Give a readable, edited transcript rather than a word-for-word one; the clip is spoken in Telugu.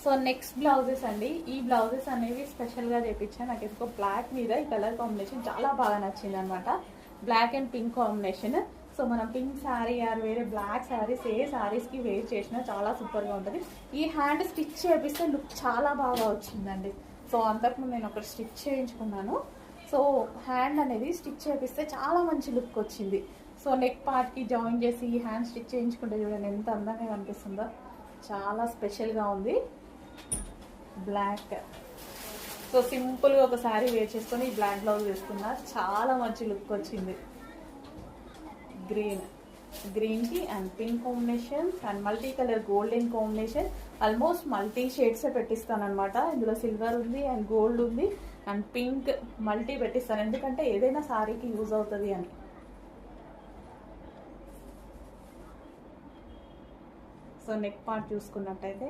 సో నెక్స్ట్ బ్లౌజెస్ అండి. ఈ బ్లౌజెస్ అనేవి స్పెషల్గా చేయించాను. నాకు ఎక్కువ బ్లాక్ మీద ఈ కలర్ కాంబినేషన్ చాలా బాగా నచ్చింది అనమాట. Black and pink combination. So మనం పింక్ శారీ ఆర్ వేరే బ్లాక్ శారీస్ ఏ శారీస్కి వేర్ చేసినా చాలా సూపర్గా ఉంటుంది. ఈ హ్యాండ్ స్టిచ్ చేపిస్తే లుక్ చాలా బాగా వచ్చిందండి. సో అంతకుముందు నేను ఒకటి స్టిచ్ చేయించుకున్నాను. సో హ్యాండ్ అనేది స్టిచ్ చేపిస్తే చాలా మంచి లుక్ వచ్చింది. సో నెక్ పార్ట్కి జాయిన్ చేసి ఈ హ్యాండ్ స్టిచ్ చేయించుకుంటే చూడండి ఎంత అందంగా కనిపిస్తుందో. చాలా స్పెషల్గా ఉంది. బ్లాక్. సో సింపుల్గా ఒక శారీ వేర్ చేసుకొని ఈ బ్లాక్ బ్లౌజ్ వేసుకున్నా చాలా మంచి లుక్ వచ్చింది. గ్రీన్కి and pink combination and multi colour golden combination. Almost multi షేడ్సే పెట్టిస్తాను అనమాట. ఇందులో సిల్వర్ ఉంది అండ్ గోల్డ్ ఉంది అండ్ పింక్ మల్టీ పెట్టిస్తాను, ఎందుకంటే ఏదైనా శారీకి యూజ్ అవుతుంది అని. సో నెక్ పార్ట్ చూసుకున్నట్టయితే